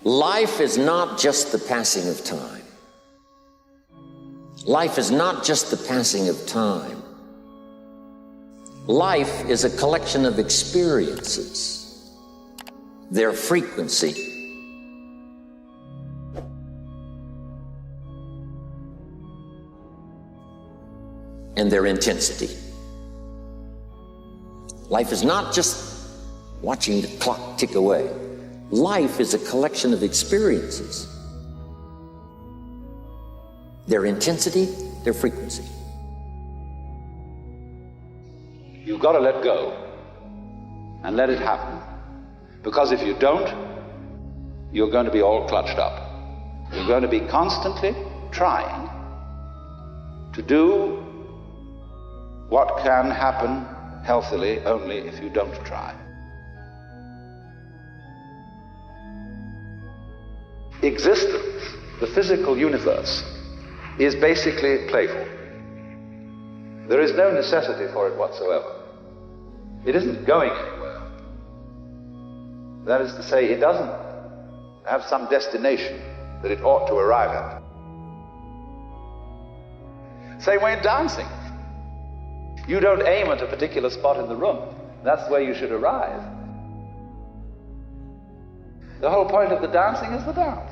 Life is not just the passing of time. Life is not just the passing of time. Life is a collection of experiences, their frequency, and their intensity. Life is not just watching the clock tick away. Life is a collection of experiences, their intensity, their frequency. You've got to let go and let it happen. Because if you don't, you're going to be all clutched up. You're going to be constantly trying to do what can happen healthily only if you don't try. Existence, the physical universe, is basically playful. There is no necessity for it whatsoever. It isn't going anywhere. That is to say, it doesn't have some destination that it ought to arrive at. Same way in dancing. You don't aim at a particular spot in the room. That's where you should arrive. The whole point of the dancing is the dance.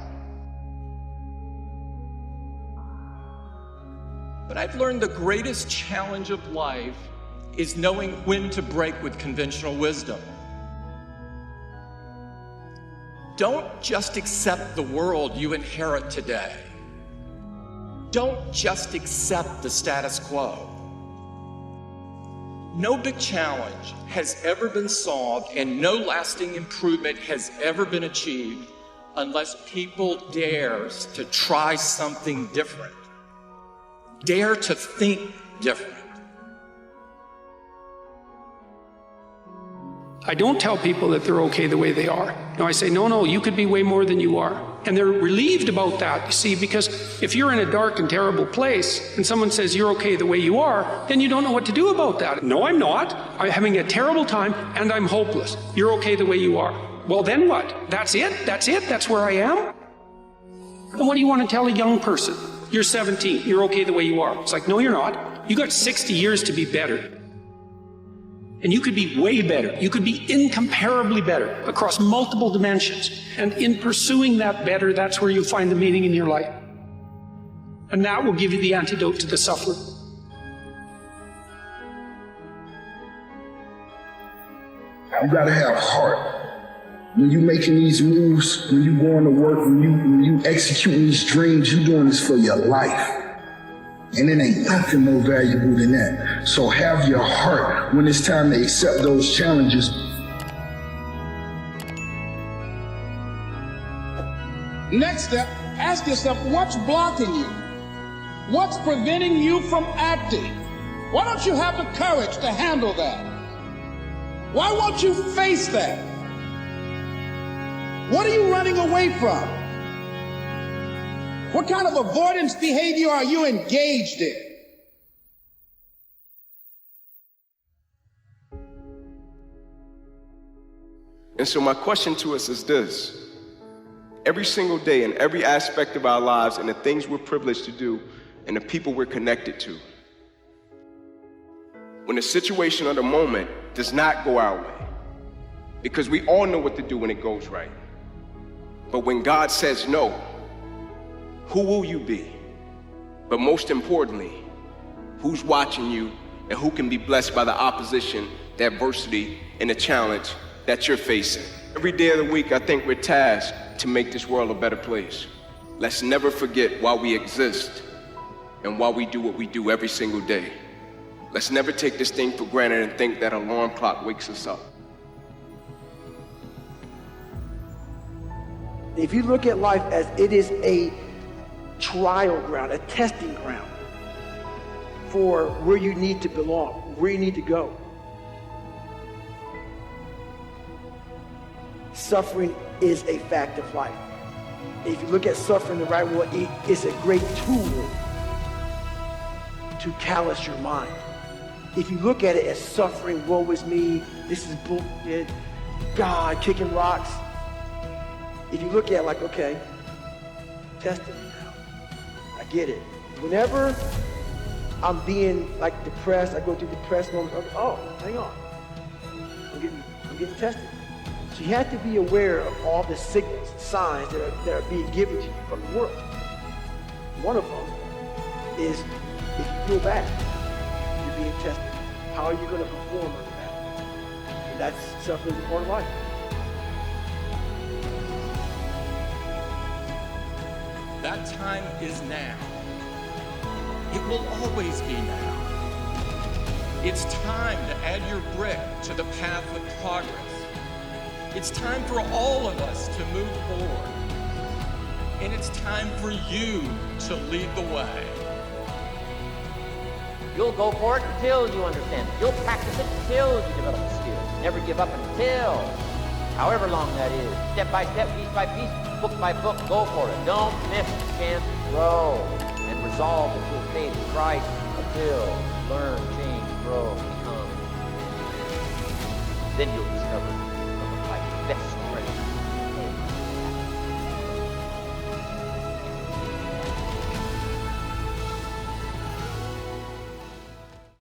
But I've learned the greatest challenge of life is knowing when to break with conventional wisdom. Don't just accept the world you inherit today. Don't just accept the status quo. No big challenge has ever been solved and no lasting improvement has ever been achieved unless people dares to try something different. Dare to think different. I don't tell people that they're okay the way they are. No, I say, no, you could be way more than you are. And they're relieved about that, you see, because if you're in a dark and terrible place and someone says you're okay the way you are, then you don't know what to do about that. No, I'm not. I'm having a terrible time and I'm hopeless. You're okay the way you are. Well, then what? That's it? That's where I am? And what do you want to tell a young person? You're 17, you're okay the way you are. It's like, no, you're not. You got 60 years to be better. And you could be way better. You could be incomparably better across multiple dimensions. And in pursuing that better, that's where you find the meaning in your life. And that will give you the antidote to the suffering. You gotta have heart. When you making these moves, when you going to work, when you executing these dreams, you doing this for your life. And it ain't nothing more valuable than that. So have your heart when it's time to accept those challenges. Next step, ask yourself, what's blocking you? What's preventing you from acting? Why don't you have the courage to handle that? Why won't you face that? What are you running away from? What kind of avoidance behavior are you engaged in? And so my question to us is this. Every single day in every aspect of our lives and the things we're privileged to do and the people we're connected to, when the situation or the moment does not go our way, because we all know what to do when it goes right. But when God says no, who will you be? But most importantly, who's watching you and who can be blessed by the opposition, the adversity, and the challenge that you're facing? Every day of the week, I think we're tasked to make this world a better place. Let's never forget why we exist and why we do what we do every single day. Let's never take this thing for granted and think that an alarm clock wakes us up. If you look at life as it is a trial ground, a testing ground for where you need to belong, where you need to go. Suffering is a fact of life. If you look at suffering the right way, it's a great tool to callous your mind. If you look at it as suffering, woe is me, this is bullshit, God kicking rocks, if you look at like, okay, testing me now. I get it. Whenever I'm being like depressed, I go through depressed moments, I'm, oh, hang on. I'm getting tested. So you have to be aware of all the signals, signs that are being given to you from the world. One of them is if you feel bad, you're being tested. How are you going to perform under that? And that's suffering is part of life. That time is now. It will always be now. It's time to add your brick to the path of progress. It's time for all of us to move forward. And it's time for you to lead the way. You'll go for it until you understand it. You'll practice it until you develop the skills. Never give up until, however long that is. Step by step, piece by piece, book by book, go for it. Don't miss the chance to grow. And resolve that you'll stay in Christ until you learn, change, grow, become. Then you'll discover some of life's best